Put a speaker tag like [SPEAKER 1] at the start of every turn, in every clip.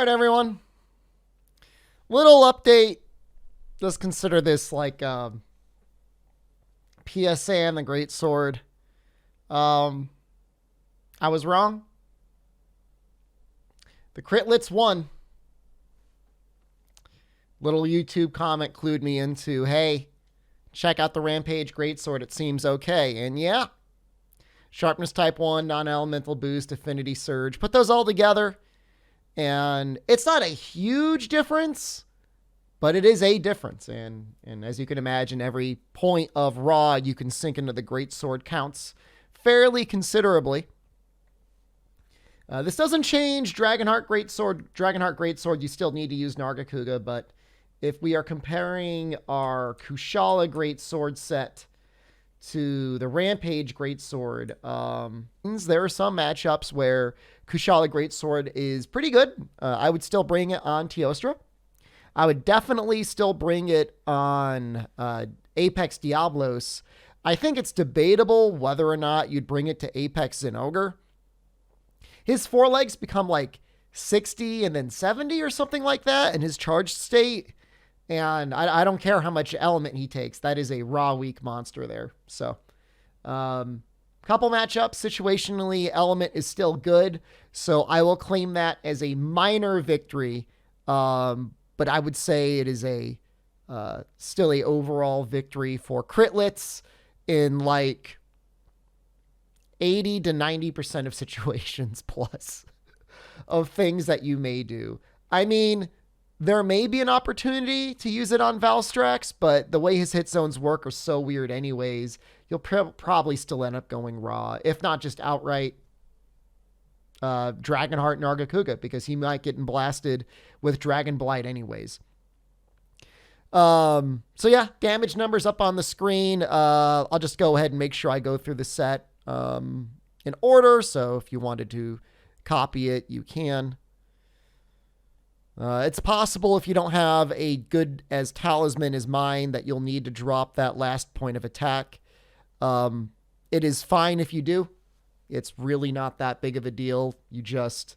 [SPEAKER 1] right, everyone. Little update. Just consider this like PSA on the Greatsword. I was wrong. The Critlets won. Little YouTube comment clued me into, hey, check out the Rampage Greatsword. It seems okay. And yeah, Sharpness Type 1, Non-Elemental Boost, Affinity Surge. Put those all together. And it's not a huge difference, but it is a difference. And as you can imagine, every point of raw you can sink into the Greatsword counts fairly considerably. This doesn't change Dragonheart Greatsword. Dragonheart Greatsword, you still need to use Nargacuga, but if we are comparing our Kushala Greatsword set to the Rampage Greatsword, there are some matchups where Kushala Greatsword is pretty good. I would still bring it on Teostra. I would definitely still bring it on Apex Diablos. I think it's debatable whether or not you'd bring it to Apex Zinogre. His forelegs become like 60 and then 70 or something like that in his charged state. And I don't care how much element he takes. That is a raw weak monster there. So, couple matchups. Situationally, element is still good. So I will claim that as a minor victory. But I would say it is a still a overall victory for Critlets in like 80 to 90% of situations plus of things that you may do. I mean, there may be an opportunity to use it on Valstrax, but the way his hit zones work are so weird anyways, you'll probably still end up going raw, if not just outright Dragonheart Nargacuga, because he might get blasted with Dragon Blight anyways. So yeah, damage numbers up on the screen. I'll just go ahead and make sure I go through the set in order, so if you wanted to copy it, you can. It's possible if you don't have a good as talisman as mine that you'll need to drop that last point of attack. It is fine if you do. It's really not that big of a deal. You just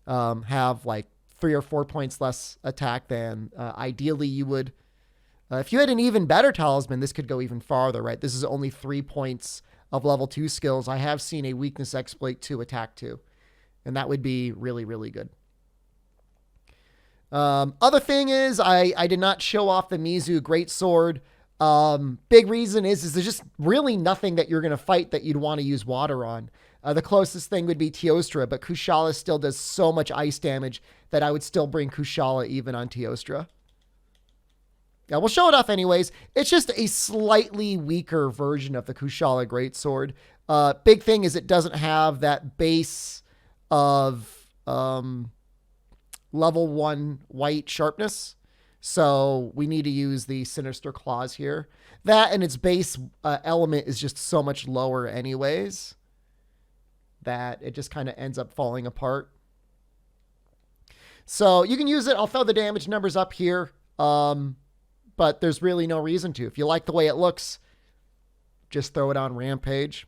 [SPEAKER 1] have like 3 or 4 points less attack than ideally you would. If you had an even better talisman, this could go even farther, right? This is only 3 points of level 2 skills. I have seen a weakness exploit 2 attack 2, and that would be really, really good. Other thing is I did not show off the Mizu Greatsword. Big reason is there's just really nothing that you're going to fight that you'd want to use water on. The closest thing would be Teostra, but Kushala still does so much ice damage that I would still bring Kushala even on Teostra. Yeah, we'll show it off anyways. It's just a slightly weaker version of the Kushala Greatsword. Big thing is it doesn't have that base of level 1 white sharpness. So we need to use the Sinister Claws here. That and its base element is just so much lower anyways that it just kind of ends up falling apart. So you can use it. I'll throw the damage numbers up here. But there's really no reason to. If you like the way it looks, just throw it on Rampage.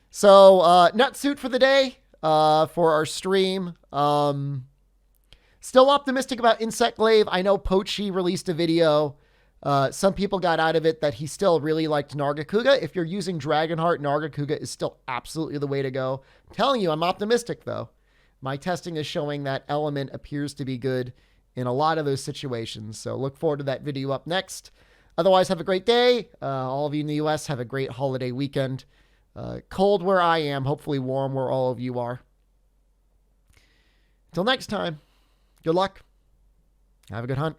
[SPEAKER 1] So nutsuit for the day for our stream. Still optimistic about Insect Glaive. I know Pochi released a video. Some people got out of it that he still really liked Nargacuga. If you're using Dragonheart, Nargacuga is still absolutely the way to go. I'm telling you, I'm optimistic though. My testing is showing that element appears to be good in a lot of those situations. So look forward to that video up next. Otherwise, have a great day. All of you in the US have a great holiday weekend. Cold where I am, hopefully warm where all of you are. Until next time. Good luck. Have a good hunt.